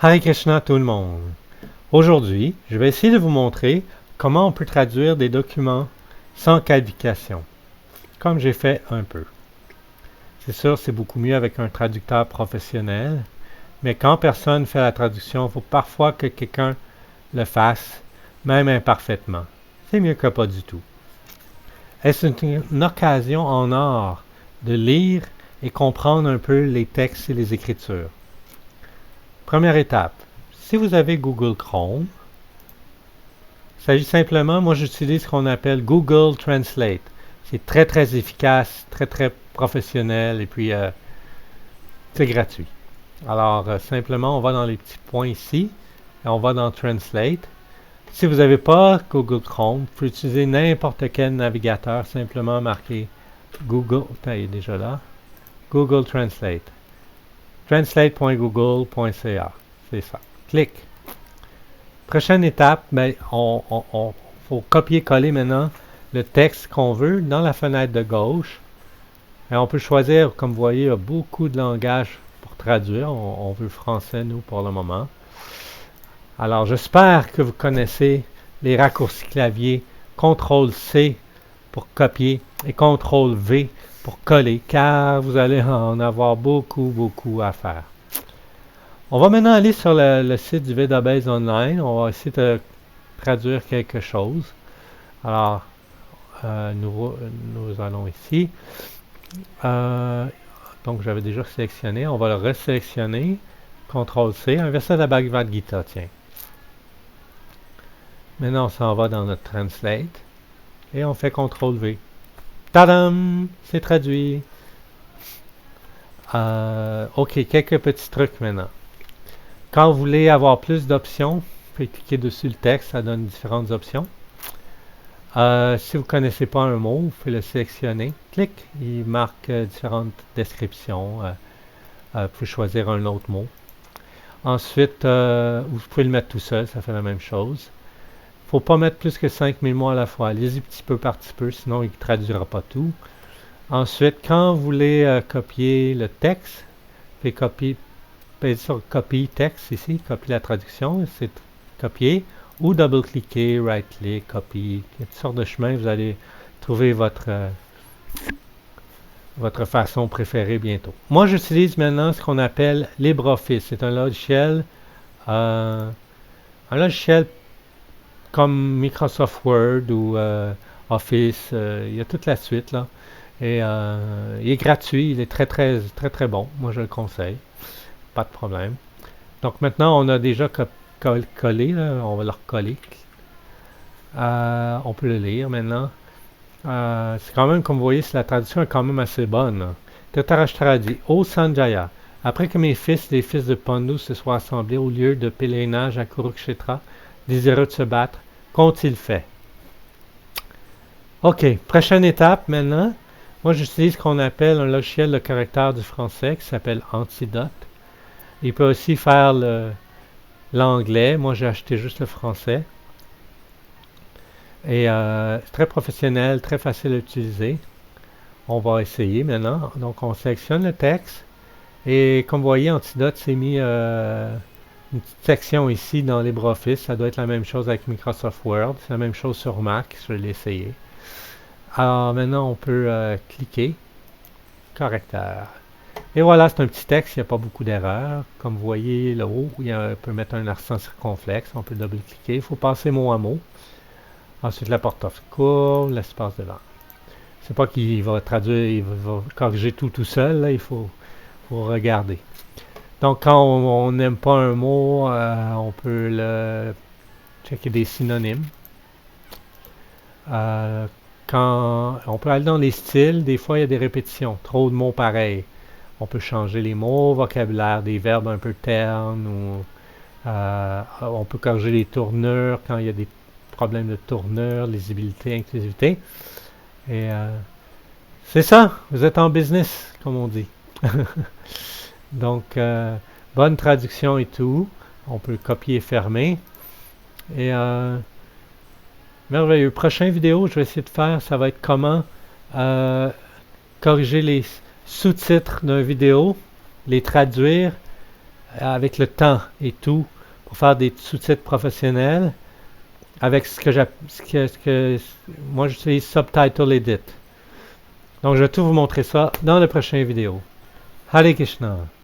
Hare Krishna tout le monde. Aujourd'hui, je vais essayer de vous montrer comment on peut traduire des documents sans qualification, comme j'ai fait un peu. C'est sûr, c'est beaucoup mieux avec un traducteur professionnel, mais quand personne fait la traduction, il faut parfois que quelqu'un le fasse, même imparfaitement. C'est mieux que pas du tout. Est-ce une occasion en or de lire et comprendre un peu les textes et les écritures? Première étape, si vous avez Google Chrome, il s'agit simplement, moi j'utilise ce qu'on appelle Google Translate. C'est très très efficace, très très professionnel et puis c'est gratuit. Alors simplement on va dans les petits points ici et on va dans Translate. Si vous n'avez pas Google Chrome, vous pouvez utiliser n'importe quel navigateur, simplement marquer Google, il est déjà là, Google Translate. Translate.google.ca, c'est ça. Clique. Prochaine étape, faut copier-coller maintenant le texte qu'on veut dans la fenêtre de gauche. Et on peut choisir, comme vous voyez, il y a beaucoup de langages pour traduire. On veut français, nous, pour le moment. Alors, j'espère que vous connaissez les raccourcis clavier CTRL-C pour copier et CTRL-V pour coller, car vous allez en avoir beaucoup à faire. On va maintenant aller sur le site du Vedabase Online. On va essayer de traduire quelque chose. Alors, nous allons ici. Donc, j'avais déjà sélectionné. On va le resélectionner. CTRL-C. Un verset de la Bhagavad Gita, tiens. Maintenant, on s'en va dans notre Translate. Et on fait CTRL-V. Tadam! C'est traduit. OK, quelques petits trucs maintenant. Quand vous voulez avoir plus d'options, vous pouvez cliquer dessus le texte, ça donne différentes options. Si vous ne connaissez pas un mot, vous pouvez le sélectionner. Clic, il marque différentes descriptions. Vous pouvez choisir un autre mot. Ensuite, vous pouvez le mettre tout seul, ça fait la même chose. Il ne faut pas mettre plus que 5000 mots à la fois. Allez-y petit peu par petit peu, sinon il ne traduira pas tout. Ensuite, quand vous voulez copier le texte, vous pouvez copier sur copy texte ici, copier la traduction, c'est copier, ou double-cliquer, right-click, copy. Il y a toutes sortes de chemins, vous allez trouver votre façon préférée bientôt. Moi, j'utilise maintenant ce qu'on appelle LibreOffice. C'est un logiciel comme Microsoft Word ou Office. Il y a toute la suite là. Et il est gratuit, il est très bon. Moi, je le conseille. Pas de problème. Donc maintenant, on a déjà collé, là. On va le recoller. On peut le lire maintenant. C'est quand même, comme vous voyez, la traduction est quand même assez bonne. Dhritarashtra dit, Ô Sanjaya, après que mes fils, les fils de Pandu, se soient assemblés au lieu de pèlerinage à Kurukshetra, désireux de se battre, qu'ont-ils fait? OK, prochaine étape maintenant. Moi, j'utilise ce qu'on appelle un logiciel de correcteur du français qui s'appelle Antidote. Il peut aussi faire l'anglais. Moi, j'ai acheté juste le français. Et c'est très professionnel, très facile à utiliser. On va essayer maintenant. Donc, on sélectionne le texte. Et comme vous voyez, Antidote s'est mis une petite section ici dans LibreOffice. Ça doit être la même chose avec Microsoft Word. C'est la même chose sur Mac. Je l'ai essayé. Alors, maintenant, on peut cliquer. Correcteur. Et voilà, c'est un petit texte, il n'y a pas beaucoup d'erreurs. Comme vous voyez, là haut, on peut mettre un accent circonflexe. On peut double-cliquer. Il faut passer mot à mot. Ensuite, la porte courbe, l'espace devant. C'est pas qu'il va traduire, il va corriger tout seul. Là, il faut regarder. Donc, quand on n'aime pas un mot, on peut le checker des synonymes. Quand on peut aller dans les styles, des fois, il y a des répétitions. Trop de mots pareils. On peut changer les mots, vocabulaire, des verbes un peu ternes. Ou, on peut corriger les tournures quand il y a des problèmes de tournure, lisibilité, inclusivité. Et c'est ça, vous êtes en business, comme on dit. Donc, bonne traduction et tout. On peut copier et fermer. Et merveilleux. Prochaine vidéo, je vais essayer de faire, ça va être comment corriger les sous-titres d'une vidéo, les traduire avec le temps et tout pour faire des sous-titres professionnels avec moi j'utilise Subtitle Edit. Donc je vais tout vous montrer ça dans la prochaine vidéo. Hare Krishna.